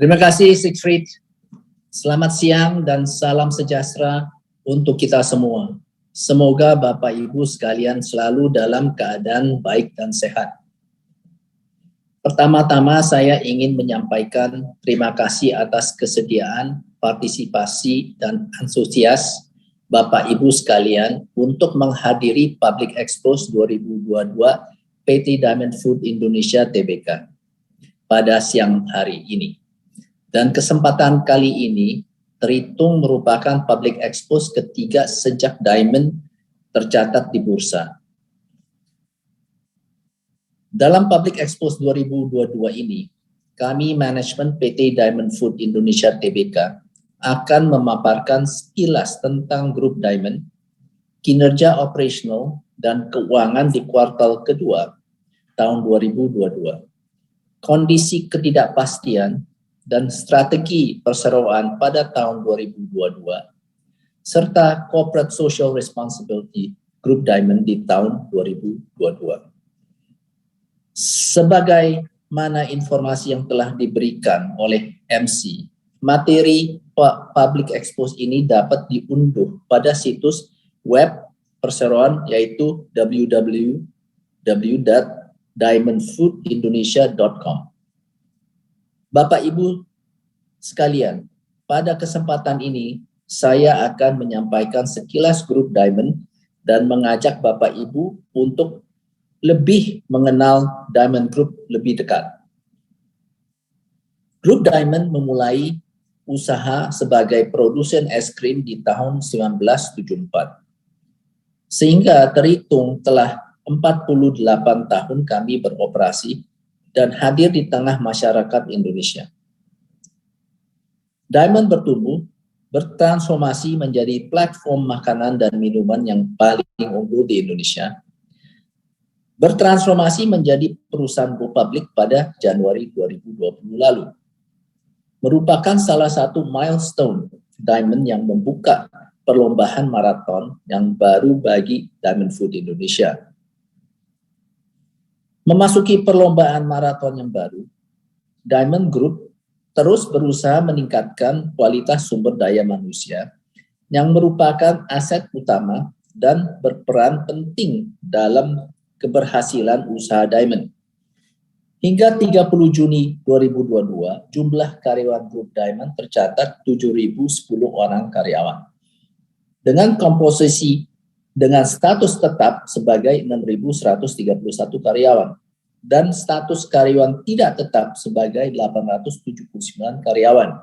Terima kasih Siegfried. Selamat siang dan salam sejahtera untuk kita semua. Semoga Bapak Ibu sekalian selalu dalam keadaan baik dan sehat. Pertama-tama saya ingin menyampaikan terima kasih atas kesediaan, partisipasi, dan antusias Bapak Ibu sekalian untuk menghadiri Public Expos 2022 PT Diamond Food Indonesia Tbk pada siang hari ini. Dan kesempatan kali ini terhitung merupakan Public Expos ketiga sejak Diamond tercatat di bursa. Dalam Public Expos 2022 ini, kami manajemen PT Diamond Food Indonesia Tbk akan memaparkan sekilas tentang Grup Diamond, kinerja operasional dan keuangan di kuartal kedua tahun 2022, kondisi ketidakpastian dan strategi perseroan pada tahun 2022, serta corporate social responsibility Grup Diamond di tahun 2022. Sebagaimana informasi yang telah diberikan oleh MC, materi Public Expos ini dapat diunduh pada situs web perseroan yaitu www.diamondfoodindonesia.com. Bapak Ibu sekalian, pada kesempatan ini saya akan menyampaikan sekilas Grup Diamond dan mengajak Bapak Ibu untuk lebih mengenal Diamond Group lebih dekat. Grup Diamond memulai usaha sebagai produsen es krim di tahun 1974. Sehingga terhitung telah 48 tahun kami beroperasi dan hadir di tengah masyarakat Indonesia. Diamond bertumbuh, bertransformasi menjadi platform makanan dan minuman yang paling unggul di Indonesia. Bertransformasi menjadi perusahaan go public pada Januari 2020 lalu. Merupakan salah satu milestone Diamond yang membuka perlombaan maraton yang baru bagi Diamond Food Indonesia. Memasuki perlombaan maraton yang baru, Diamond Group terus berusaha meningkatkan kualitas sumber daya manusia yang merupakan aset utama dan berperan penting dalam keberhasilan usaha Diamond. Hingga 30 Juni 2022, jumlah karyawan Grup Diamond tercatat 7.010 orang karyawan. Dengan komposisi dengan status tetap sebagai 6.131 karyawan dan status karyawan tidak tetap sebagai 879 karyawan.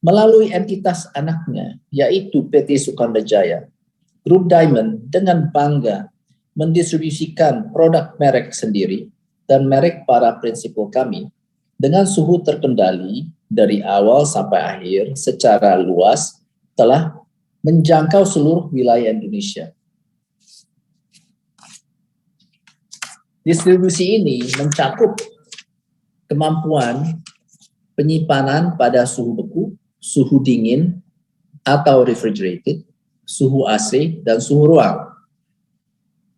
Melalui entitas anaknya, yaitu PT Sukanda Jaya, Grup Diamond dengan bangga mendistribusikan produk merek sendiri dan merek para prinsipal kami dengan suhu terkendali dari awal sampai akhir secara luas telah menjangkau seluruh wilayah Indonesia. Distribusi ini mencakup kemampuan penyimpanan pada suhu beku, suhu dingin atau refrigerated, suhu AC, dan suhu ruang.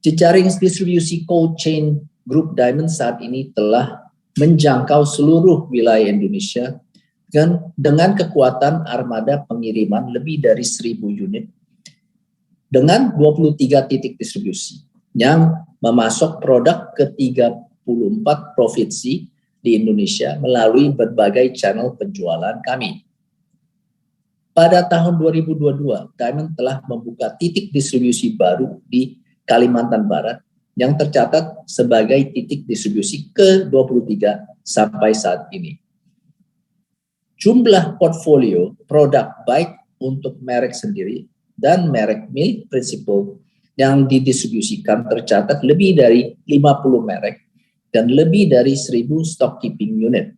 Jejaring distribusi cold chain Grup Diamond saat ini telah menjangkau seluruh wilayah Indonesia dengan kekuatan armada pengiriman lebih dari 1.000 unit dengan 23 titik distribusi yang memasok produk ke 34 provinsi di Indonesia melalui berbagai channel penjualan kami. Pada tahun 2022, Diamond telah membuka titik distribusi baru di Kalimantan Barat yang tercatat sebagai titik distribusi ke-23 sampai saat ini. Jumlah portfolio produk baik untuk merek sendiri dan merek milik prinsipal yang didistribusikan tercatat lebih dari 50 merek dan lebih dari 1.000 stock keeping unit.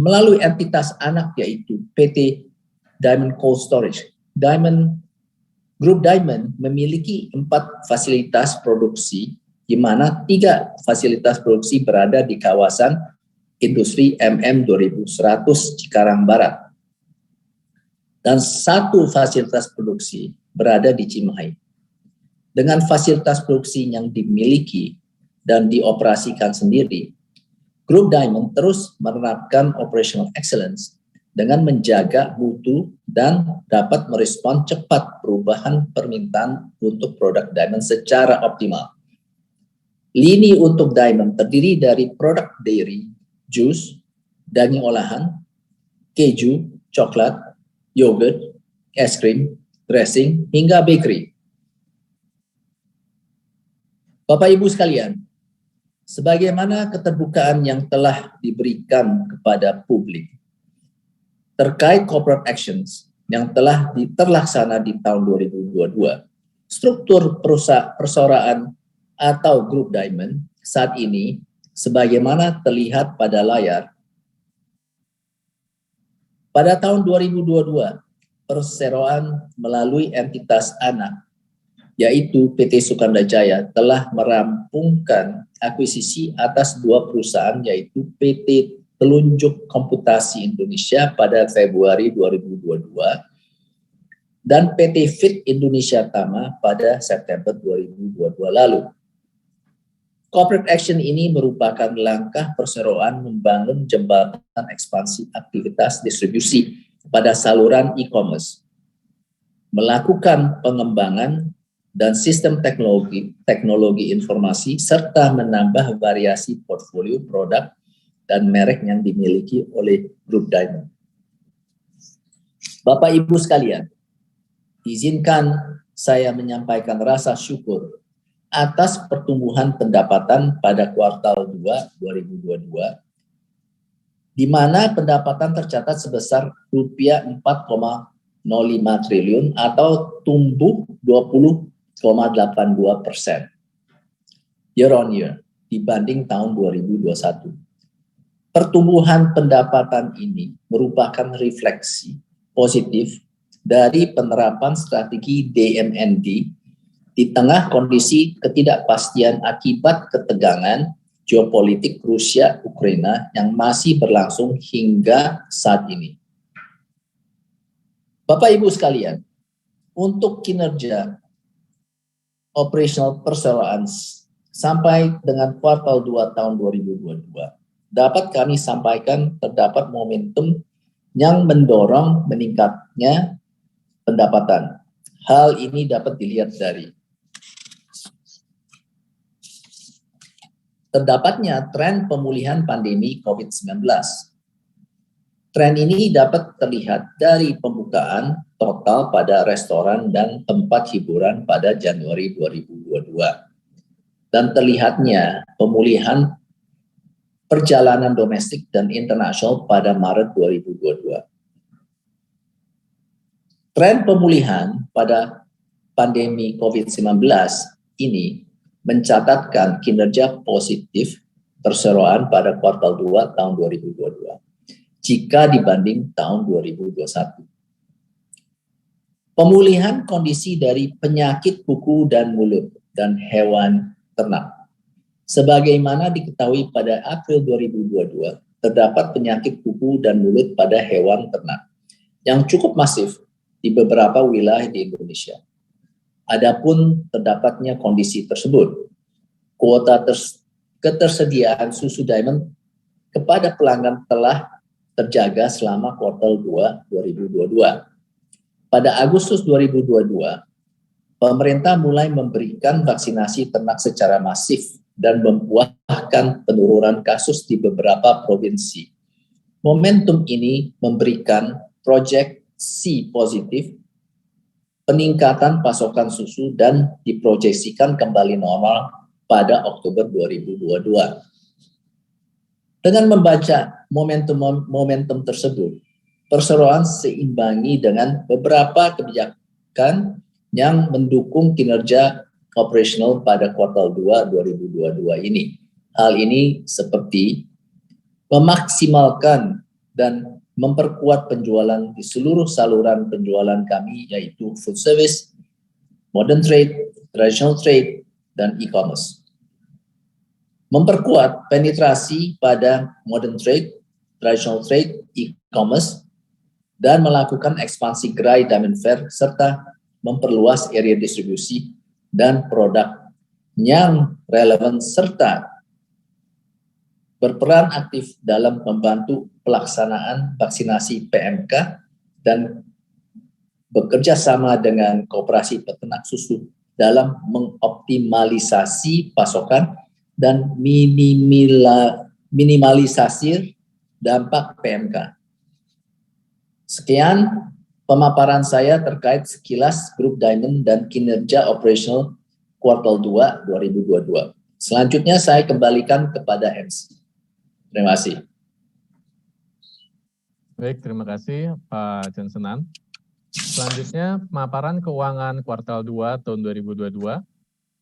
Melalui entitas anak yaitu PT Diamond Cold Storage, Grup Diamond memiliki 4 fasilitas produksi, di mana 3 fasilitas produksi berada di kawasan Industri MM 2100 Cikarang Barat dan 1 fasilitas produksi berada di Cimahi. Dengan fasilitas produksi yang dimiliki dan dioperasikan sendiri, Grup Diamond terus menerapkan operational excellence dengan menjaga mutu dan dapat merespon cepat perubahan permintaan untuk produk Diamond secara optimal. Lini untuk Diamond terdiri dari produk dairy, jus, daging olahan, keju, coklat, yogurt, es krim, dressing, hingga bakery. Bapak Ibu sekalian, sebagaimana keterbukaan yang telah diberikan kepada publik terkait corporate actions yang telah terlaksana di tahun 2022, struktur perseroan atau grup Diamond saat ini sebagaimana terlihat pada layar. Pada tahun 2022, perseroan melalui entitas anak yaitu PT Sukanda Jaya telah merampungkan akuisisi atas 2 perusahaan yaitu PT Telunjuk Komputasi Indonesia pada Februari 2022 dan PT Fit Indonesia Tama pada September 2022 lalu. Corporate action ini merupakan langkah perseroan membangun jembatan ekspansi aktivitas distribusi pada saluran e-commerce, melakukan pengembangan dan sistem teknologi informasi, serta menambah variasi portfolio produk dan merek yang dimiliki oleh Grup Diamond. Bapak Ibu sekalian, izinkan saya menyampaikan rasa syukur atas pertumbuhan pendapatan pada kuartal 2 2022, di mana pendapatan tercatat sebesar rupiah 4,05 triliun atau tumbuh 20,82% year on year dibanding tahun 2021. Pertumbuhan pendapatan ini merupakan refleksi positif dari penerapan strategi DMND di tengah kondisi ketidakpastian akibat ketegangan geopolitik Rusia-Ukraina yang masih berlangsung hingga saat ini. Bapak Ibu sekalian, untuk kinerja operasional perseroan sampai dengan kuartal 2 tahun 2022, dapat kami sampaikan terdapat momentum yang mendorong meningkatnya pendapatan. Hal ini dapat dilihat dari terdapatnya tren pemulihan pandemi COVID-19. Tren ini dapat terlihat dari pembukaan total pada restoran dan tempat hiburan pada Januari 2022. Dan terlihatnya pemulihan perjalanan domestik dan internasional pada Maret 2022. Tren pemulihan pada pandemi COVID-19 ini mencatatkan kinerja positif perseroan pada kuartal 2 tahun 2022 jika dibanding tahun 2021. Pemulihan kondisi dari penyakit kuku dan mulut dan hewan ternak. Sebagaimana diketahui pada April 2022, terdapat penyakit kuku dan mulut pada hewan ternak yang cukup masif di beberapa wilayah di Indonesia. Adapun terdapatnya kondisi tersebut, kuota ketersediaan susu Diamond kepada pelanggan telah terjaga selama kuartal 2 2022. Pada Agustus 2022, pemerintah mulai memberikan vaksinasi ternak secara masif dan membuahkan penurunan kasus di beberapa provinsi. Momentum ini memberikan proyeksi positif peningkatan pasokan susu dan diproyeksikan kembali normal pada Oktober 2022. Dengan membaca momentum tersebut, perseroan seimbangi dengan beberapa kebijakan yang mendukung kinerja operasional pada kuartal 2 2022 ini. Hal ini seperti memaksimalkan dan memperkuat penjualan di seluruh saluran penjualan kami yaitu food service, modern trade, traditional trade, dan e-commerce. Memperkuat penetrasi pada modern trade, traditional trade, e-commerce, dan melakukan ekspansi gerai Diamond Fair serta memperluas area distribusi dan produk yang relevan serta berperan aktif dalam membantu pelaksanaan vaksinasi PMK dan bekerja sama dengan koperasi peternak susu dalam mengoptimalisasi pasokan dan minimalisasi dampak PMK. Sekian pemaparan saya terkait sekilas Grup Diamond dan kinerja operasional kuartal 2 2022. Selanjutnya saya kembalikan kepada MC. Terima kasih. Baik, terima kasih Pak Jansenan. Selanjutnya, pemaparan keuangan kuartal 2 tahun 2022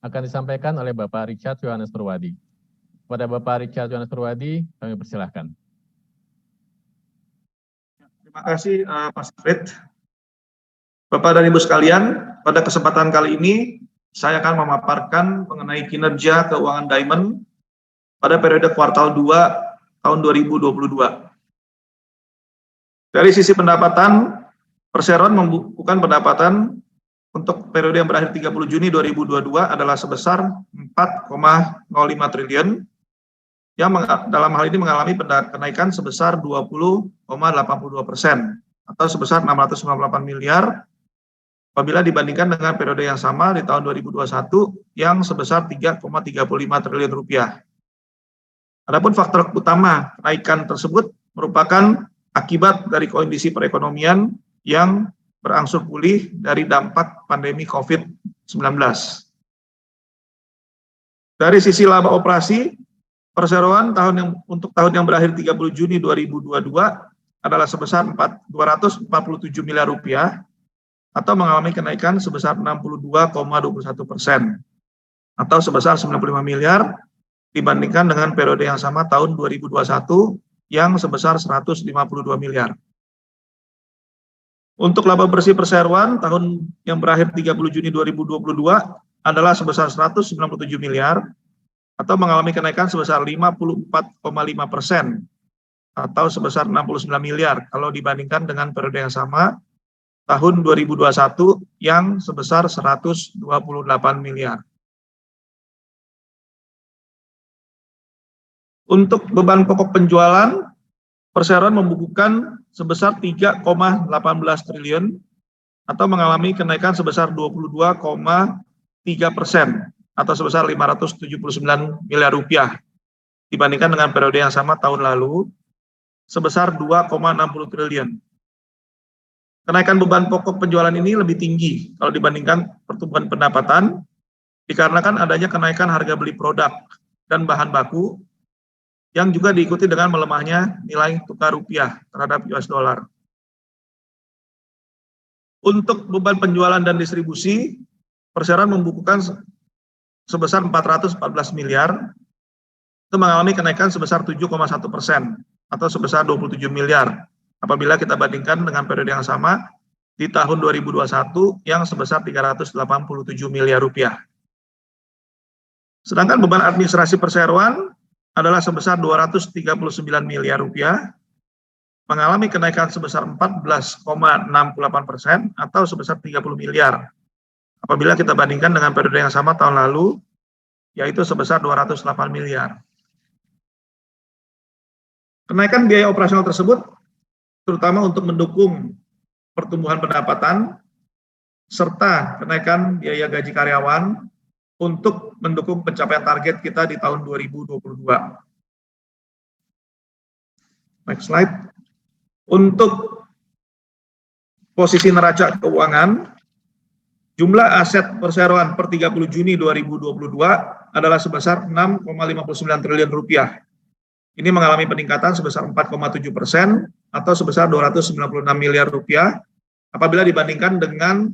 akan disampaikan oleh Bapak Richard Yohanes Purwadi. Kepada Bapak Richard Yohanes Purwadi, kami persilahkan. Terima kasih Pak Safrid. Bapak dan Ibu sekalian, pada kesempatan kali ini saya akan memaparkan mengenai kinerja keuangan Diamond pada periode kuartal 2 tahun 2022. Dari sisi pendapatan, perseroan membukukan pendapatan untuk periode yang berakhir 30 Juni 2022 adalah sebesar 4,05 triliun, yang dalam hal ini mengalami kenaikan sebesar 20,82% atau sebesar 698 miliar apabila dibandingkan dengan periode yang sama di tahun 2021 yang sebesar 3,35 triliun rupiah. Adapun faktor utama kenaikan tersebut merupakan akibat dari kondisi perekonomian yang berangsur pulih dari dampak pandemi COVID-19. Dari sisi laba operasi, perseroan untuk tahun yang berakhir 30 Juni 2022 adalah sebesar 247 miliar rupiah atau mengalami kenaikan sebesar 62,21% atau sebesar 95 miliar dibandingkan dengan periode yang sama tahun 2021 yang sebesar 152 miliar. Untuk laba bersih perseroan tahun yang berakhir 30 Juni 2022 adalah sebesar 197 miliar atau mengalami kenaikan sebesar 54,5% atau sebesar 69 miliar kalau dibandingkan dengan periode yang sama tahun 2021 yang sebesar 128 miliar. Untuk beban pokok penjualan, perseroan membukukan sebesar 3,18 triliun atau mengalami kenaikan sebesar 22,3% atau sebesar 579 miliar rupiah dibandingkan dengan periode yang sama tahun lalu sebesar 2,60 triliun. Kenaikan beban pokok penjualan ini lebih tinggi kalau dibandingkan pertumbuhan pendapatan dikarenakan adanya kenaikan harga beli produk dan bahan baku yang juga diikuti dengan melemahnya nilai tukar rupiah terhadap US dollar. Untuk beban penjualan dan distribusi, perseroan membukukan sebesar 414 miliar, itu mengalami kenaikan sebesar 7,1% atau sebesar 27 miliar apabila kita bandingkan dengan periode yang sama di tahun 2021 yang sebesar 387 miliar rupiah. Sedangkan beban administrasi perseroan adalah sebesar 239 miliar rupiah, mengalami kenaikan sebesar 14,68% atau sebesar 30 miliar apabila kita bandingkan dengan periode yang sama tahun lalu, yaitu sebesar 208 miliar. Kenaikan biaya operasional tersebut terutama untuk mendukung pertumbuhan pendapatan serta kenaikan biaya gaji karyawan untuk mendukung pencapaian target kita di tahun 2022. Next slide. Untuk posisi neraca keuangan, jumlah aset perseroan per 30 Juni 2022 adalah sebesar 6,59 triliun rupiah. Ini mengalami peningkatan sebesar 4,7% atau sebesar 296 miliar rupiah apabila dibandingkan dengan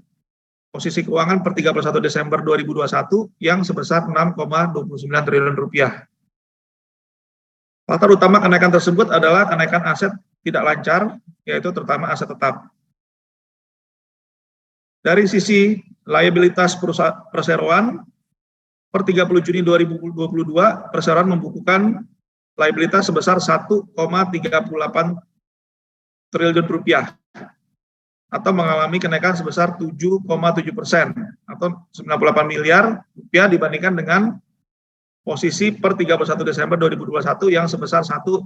posisi keuangan per 31 Desember 2021 yang sebesar 6,29 triliun rupiah. Faktor utama kenaikan tersebut adalah kenaikan aset tidak lancar, yaitu terutama aset tetap. Dari sisi liabilitas perseroan, per 30 Juni 2022, perseroan membukukan liabilitas sebesar 1,38 triliun rupiah atau mengalami kenaikan sebesar 7,7% atau 98 miliar rupiah dibandingkan dengan posisi per 31 Desember 2021 yang sebesar 1,28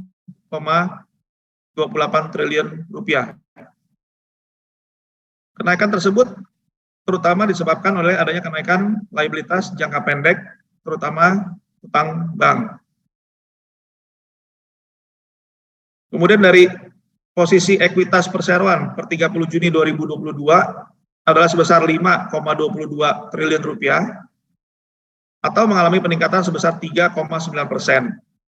triliun rupiah. Kenaikan tersebut terutama disebabkan oleh adanya kenaikan liabilitas jangka pendek, terutama utang bank. Kemudian dari posisi ekuitas perseroan per 30 Juni 2022 adalah sebesar 5,22 triliun rupiah atau mengalami peningkatan sebesar 3,9%,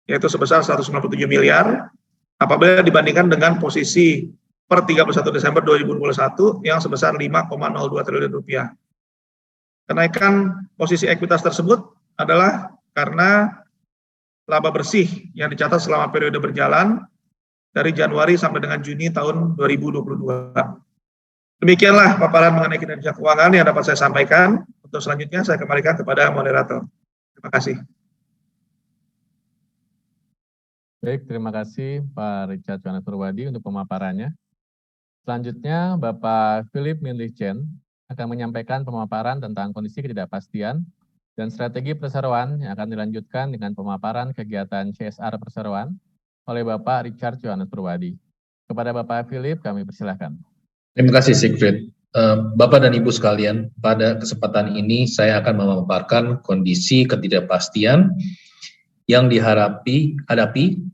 yaitu sebesar 197 miliar apabila dibandingkan dengan posisi per 31 Desember 2021 yang sebesar 5,02 triliun rupiah. Kenaikan posisi ekuitas tersebut adalah karena laba bersih yang dicatat selama periode berjalan dari Januari sampai dengan Juni tahun 2022. Demikianlah paparan mengenai kinerja keuangan yang dapat saya sampaikan. Untuk selanjutnya saya kembalikan kepada moderator. Terima kasih. Baik, terima kasih Pak Richard Johannes Purwadi untuk pemaparannya. Selanjutnya, Bapak Philip Minlich Chen akan menyampaikan pemaparan tentang kondisi ketidakpastian dan strategi perseroan yang akan dilanjutkan dengan pemaparan kegiatan CSR perseroan oleh Bapak Richard Johannes Purwadi. Kepada Bapak Philip, kami persilahkan. Terima kasih, Siegfried. Bapak dan Ibu sekalian, pada kesempatan ini saya akan memaparkan kondisi ketidakpastian yang dihadapi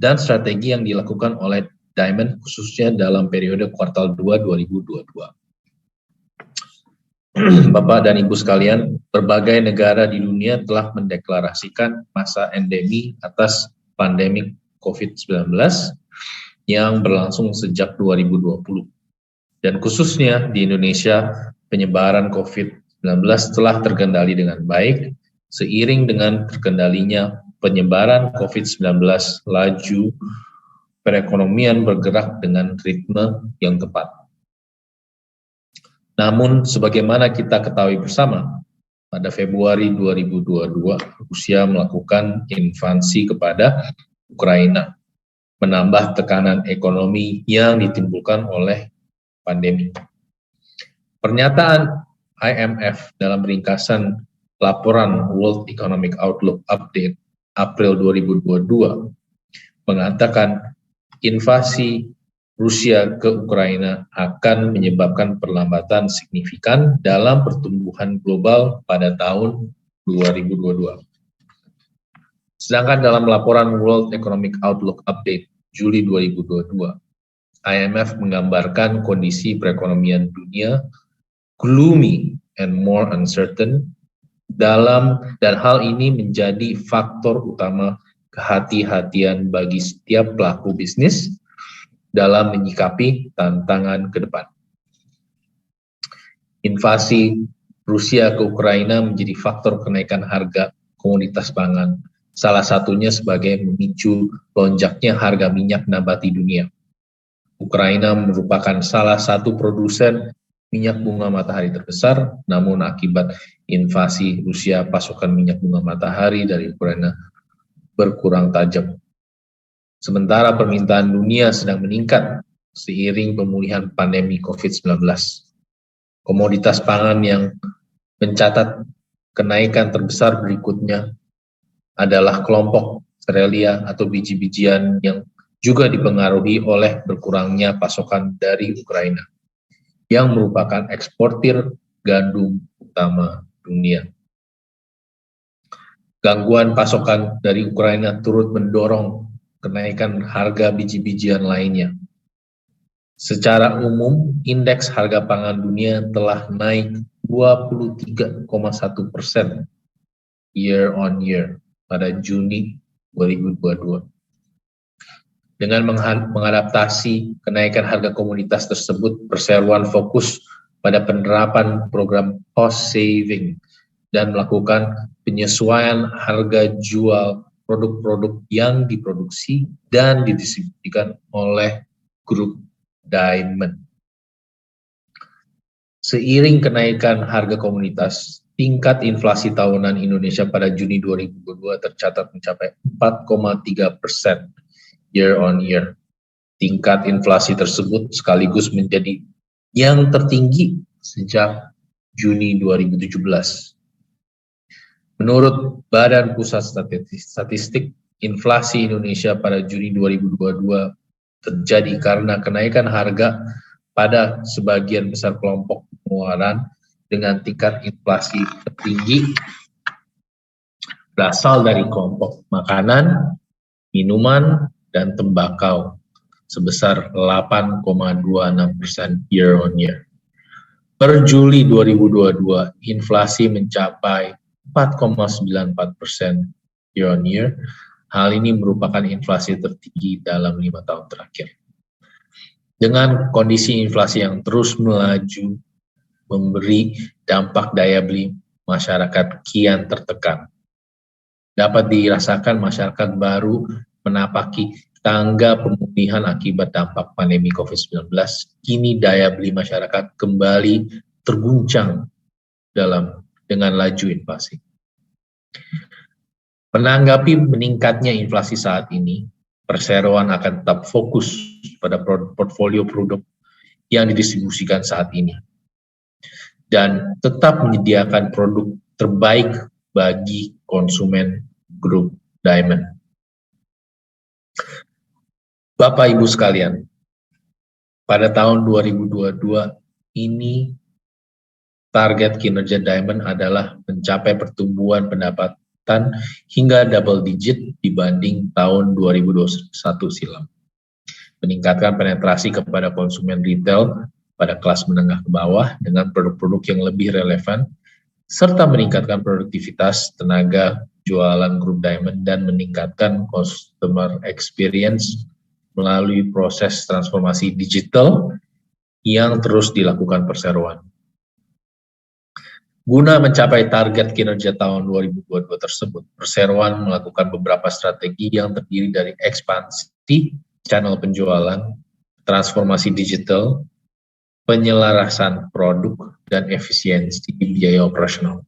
dan strategi yang dilakukan oleh Diamond khususnya dalam periode kuartal 2 2022. Bapak dan Ibu sekalian, berbagai negara di dunia telah mendeklarasikan masa endemi atas pandemi COVID-19 yang berlangsung sejak 2020. Dan khususnya di Indonesia, penyebaran COVID-19 telah terkendali dengan baik. Seiring dengan terkendalinya penyebaran COVID-19, laju perekonomian bergerak dengan ritme yang tepat. Namun, sebagaimana kita ketahui bersama, pada Februari 2022, Rusia melakukan invasi kepada Ukraina, menambah tekanan ekonomi yang ditimbulkan oleh pandemi. Pernyataan IMF dalam ringkasan laporan World Economic Outlook Update April 2022 mengatakan invasi Rusia ke Ukraina akan menyebabkan perlambatan signifikan dalam pertumbuhan global pada tahun 2022. Sedangkan dalam laporan World Economic Outlook Update Juli 2022, IMF menggambarkan kondisi perekonomian dunia gloomy and more uncertain dan hal ini menjadi faktor utama kehati-hatian bagi setiap pelaku bisnis dalam menyikapi tantangan ke depan. Invasi Rusia ke Ukraina menjadi faktor kenaikan harga komoditas pangan, salah satunya sebagai memicu lonjaknya harga minyak nabati dunia. Ukraina merupakan salah satu produsen minyak bunga matahari terbesar, namun akibat invasi Rusia, pasokan minyak bunga matahari dari Ukraina berkurang tajam. Sementara permintaan dunia sedang meningkat seiring pemulihan pandemi COVID-19. Komoditas pangan yang mencatat kenaikan terbesar berikutnya adalah kelompok serealia atau biji-bijian yang juga dipengaruhi oleh berkurangnya pasokan dari Ukraina, yang merupakan eksportir gandum utama dunia. Gangguan pasokan dari Ukraina turut mendorong kenaikan harga biji-bijian lainnya. Secara umum, indeks harga pangan dunia telah naik 23,1% year on year pada Juni 2022. Dengan mengadaptasi kenaikan harga komoditas tersebut, perseroan fokus pada penerapan program cost saving dan melakukan penyesuaian harga jual produk-produk yang diproduksi dan didistribusikan oleh grup Diamond. Seiring kenaikan harga komoditas, tingkat inflasi tahunan Indonesia pada Juni 2022 tercatat mencapai 4,3% year on year. Tingkat inflasi tersebut sekaligus menjadi yang tertinggi sejak Juni 2017. Menurut Badan Pusat Statistik, inflasi Indonesia pada Juni 2022 terjadi karena kenaikan harga pada sebagian besar kelompok pengeluaran dengan tingkat inflasi tertinggi berasal dari kelompok makanan, minuman, dan tembakau sebesar 8,26% year on year. Per Juli 2022, inflasi mencapai 4,94% year on year. Hal ini merupakan inflasi tertinggi dalam 5 tahun terakhir. Dengan kondisi inflasi yang terus melaju, memberi dampak daya beli masyarakat kian tertekan. Dapat dirasakan masyarakat baru menapaki tangga pemulihan akibat dampak pandemi COVID-19. Kini daya beli masyarakat kembali terguncang dengan laju inflasi. Menanggapi meningkatnya inflasi saat ini, perseroan akan tetap fokus pada portfolio produk yang didistribusikan saat ini dan tetap menyediakan produk terbaik bagi konsumen grup Diamond. Bapak Ibu sekalian, pada tahun 2022 ini target kinerja Diamond adalah mencapai pertumbuhan pendapatan hingga double digit dibanding tahun 2021 silam. Meningkatkan penetrasi kepada konsumen retail pada kelas menengah ke bawah dengan produk-produk yang lebih relevan, serta meningkatkan produktivitas tenaga jualan grup Diamond dan meningkatkan customer experience melalui proses transformasi digital yang terus dilakukan perseroan. Guna mencapai target kinerja tahun 2022 tersebut, perseroan melakukan beberapa strategi yang terdiri dari ekspansi channel penjualan, transformasi digital, penyelarasan produk, dan efisiensi biaya operasional.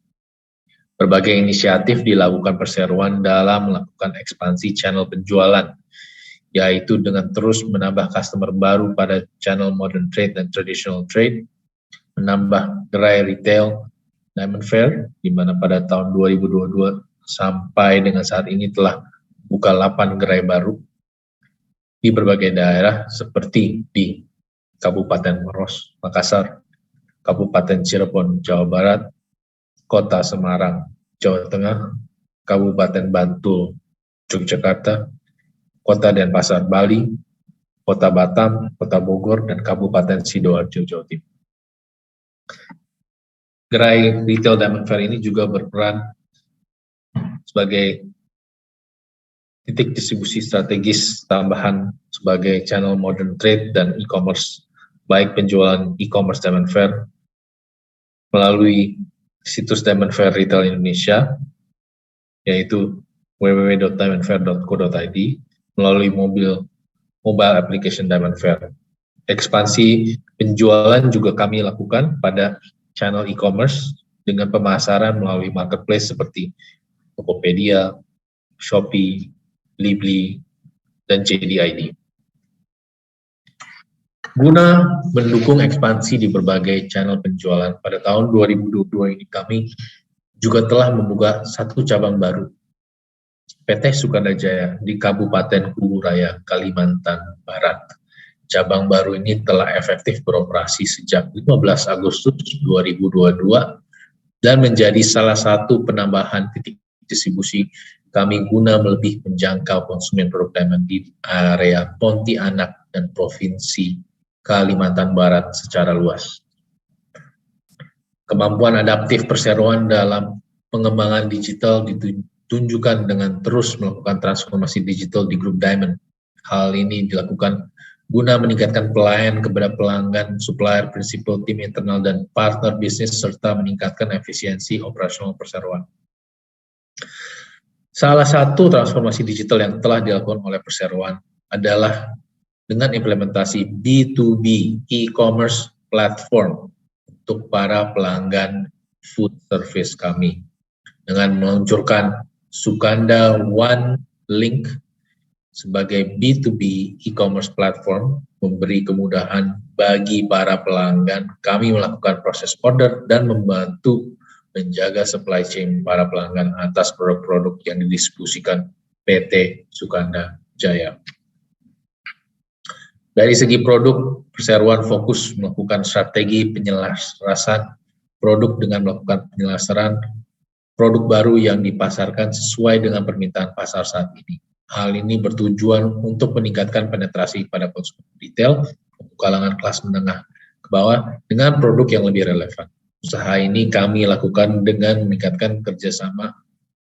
Berbagai inisiatif dilakukan perseroan dalam melakukan ekspansi channel penjualan, yaitu dengan terus menambah customer baru pada channel modern trade dan traditional trade, menambah gerai retail Diamond Fair, di mana pada tahun 2022 sampai dengan saat ini telah buka 8 gerai baru di berbagai daerah seperti di Kabupaten Maros, Makassar, Kabupaten Cirebon, Jawa Barat, Kota Semarang, Jawa Tengah, Kabupaten Bantul, Yogyakarta, Kota Denpasar, Bali, Kota Batam, Kota Bogor, dan Kabupaten Sidoarjo, Jawa Timur. Gerai retail Diamond Fair ini juga berperan sebagai titik distribusi strategis tambahan sebagai channel modern trade dan e-commerce, baik penjualan e-commerce Diamond Fair melalui situs Diamond Fair Retail Indonesia, yaitu www.diamondfair.co.id, melalui mobile application Diamond Fair. Ekspansi penjualan juga kami lakukan pada channel e-commerce dengan pemasaran melalui marketplace seperti Tokopedia, Shopee, Libli, dan JD.id. Guna mendukung ekspansi di berbagai channel penjualan, pada tahun 2022 ini kami juga telah membuka 1 cabang baru, PT Sukadajaya di Kabupaten Kuburaya, Kalimantan Barat. Cabang baru ini telah efektif beroperasi sejak 15 Agustus 2022 dan menjadi salah satu penambahan titik distribusi kami guna lebih menjangkau konsumen produk Diamond di area Pontianak dan Provinsi Kalimantan Barat secara luas. Kemampuan adaptif perseroan dalam pengembangan digital ditunjukkan dengan terus melakukan transformasi digital di grup Diamond. Hal ini dilakukan guna meningkatkan pelayanan kepada pelanggan, supplier, prinsipal, tim internal, dan partner bisnis, serta meningkatkan efisiensi operasional perseroan. Salah satu transformasi digital yang telah dilakukan oleh perseroan adalah dengan implementasi B2B e-commerce platform untuk para pelanggan food service kami, dengan meluncurkan Sukanda One Link sebagai B2B e-commerce platform, memberi kemudahan bagi para pelanggan kami melakukan proses order dan membantu menjaga supply chain para pelanggan atas produk-produk yang didistribusikan PT Sukanda Jaya. Dari segi produk, perseroan fokus melakukan strategi penyelarasan produk dengan melakukan penyelarasan produk baru yang dipasarkan sesuai dengan permintaan pasar saat ini. Hal ini bertujuan untuk meningkatkan penetrasi pada konsumen retail untuk kalangan kelas menengah ke bawah dengan produk yang lebih relevan. Usaha ini kami lakukan dengan meningkatkan kerjasama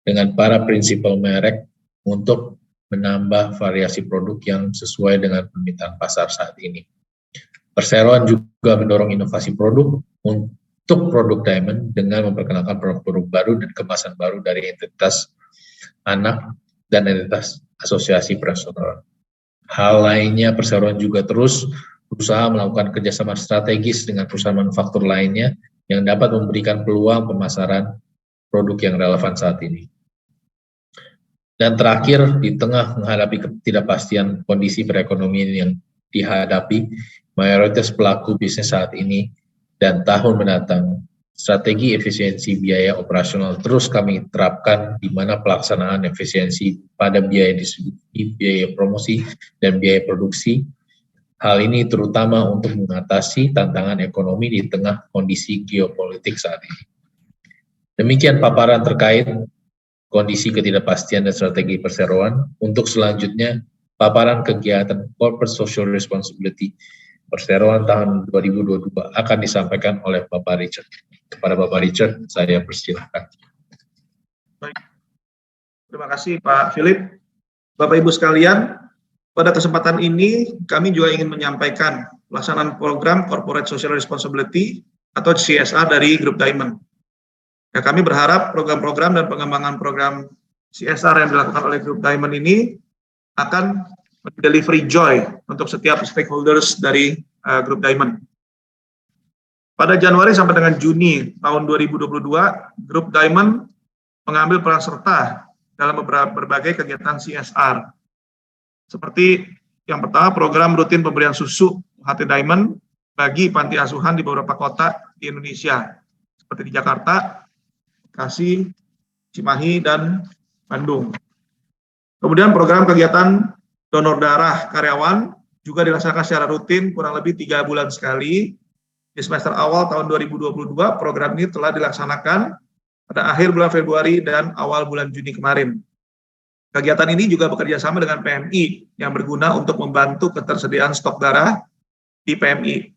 dengan para prinsipal merek untuk menambah variasi produk yang sesuai dengan permintaan pasar saat ini. Perseroan juga mendorong inovasi produk untuk produk Diamond dengan memperkenalkan produk-produk baru dan kemasan baru dari entitas anak dan entitas asosiasi perseroan. Hal lainnya, perseroan juga terus berusaha melakukan kerjasama strategis dengan perusahaan manufaktur lainnya yang dapat memberikan peluang pemasaran produk yang relevan saat ini. Dan terakhir, di tengah menghadapi ketidakpastian kondisi perekonomian yang dihadapi mayoritas pelaku bisnis saat ini dan tahun mendatang, strategi efisiensi biaya operasional terus kami terapkan di mana pelaksanaan efisiensi pada biaya distribusi, biaya promosi, dan biaya produksi. Hal ini terutama untuk mengatasi tantangan ekonomi di tengah kondisi geopolitik saat ini. Demikian paparan terkait kondisi ketidakpastian dan strategi perseroan. Untuk selanjutnya, paparan kegiatan Corporate Social Responsibility Perseroan tahun 2022 akan disampaikan oleh Bapak Richard. Kepada Bapak Richard, saya persilahkan. Baik. Terima kasih Pak Philip. Bapak Ibu sekalian, pada kesempatan ini kami juga ingin menyampaikan pelaksanaan program Corporate Social Responsibility atau CSR dari Grup Diamond. Ya, kami berharap program-program dan pengembangan program CSR yang dilakukan oleh Grup Diamond ini akan delivery joy untuk setiap stakeholders dari Grup Diamond. Pada Januari sampai dengan Juni tahun 2022, Grup Diamond mengambil peran serta dalam berbagai kegiatan CSR. Seperti yang pertama, program rutin pemberian susu UHT Diamond bagi panti asuhan di beberapa kota di Indonesia, seperti di Jakarta, Bekasi, Cimahi, dan Bandung. Kemudian program kegiatan donor darah karyawan juga dilaksanakan secara rutin kurang lebih 3 bulan sekali. Di semester awal tahun 2022, program ini telah dilaksanakan pada akhir bulan Februari dan awal bulan Juni kemarin. Kegiatan ini juga bekerja sama dengan PMI yang berguna untuk membantu ketersediaan stok darah di PMI.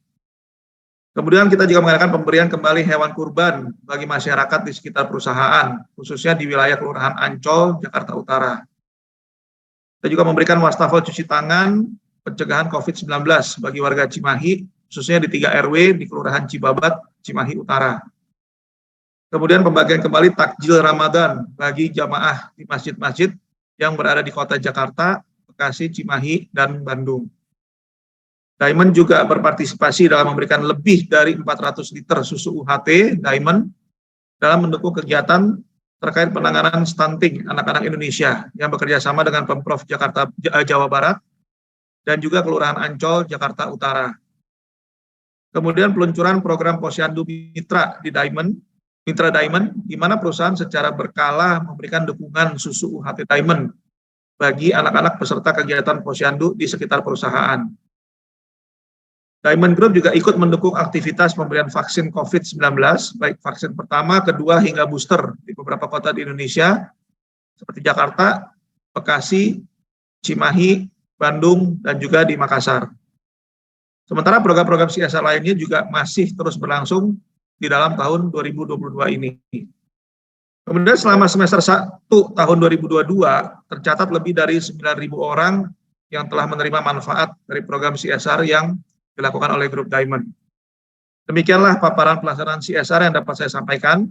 Kemudian kita juga mengadakan pemberian kembali hewan kurban bagi masyarakat di sekitar perusahaan, khususnya di wilayah Kelurahan Ancol, Jakarta Utara. Kita juga memberikan wastafel cuci tangan pencegahan COVID-19 bagi warga Cimahi, khususnya di 3 RW di Kelurahan Cibabat, Cimahi Utara. Kemudian pembagian kembali takjil Ramadan bagi jamaah di masjid-masjid yang berada di kota Jakarta, Bekasi, Cimahi, dan Bandung. Diamond juga berpartisipasi dalam memberikan lebih dari 400 liter susu UHT Diamond dalam mendukung kegiatan terkait penanganan stunting anak-anak Indonesia yang bekerja sama dengan Pemprov Jawa Barat dan juga Kelurahan Ancol, Jakarta Utara. Kemudian peluncuran program Posyandu Mitra di Diamond, Mitra Diamond, di mana perusahaan secara berkala memberikan dukungan susu UHT Diamond bagi anak-anak peserta kegiatan posyandu di sekitar perusahaan. Diamond Group juga ikut mendukung aktivitas pemberian vaksin COVID-19, baik vaksin pertama, kedua, hingga booster di beberapa kota di Indonesia, seperti Jakarta, Bekasi, Cimahi, Bandung, dan juga di Makassar. Sementara program-program CSR lainnya juga masih terus berlangsung di dalam tahun 2022 ini. Kemudian selama semester 1 tahun 2022, tercatat lebih dari 9.000 orang yang telah menerima manfaat dari program CSR yang dilakukan oleh Grup Diamond. Demikianlah paparan pelaksanaan CSR yang dapat saya sampaikan.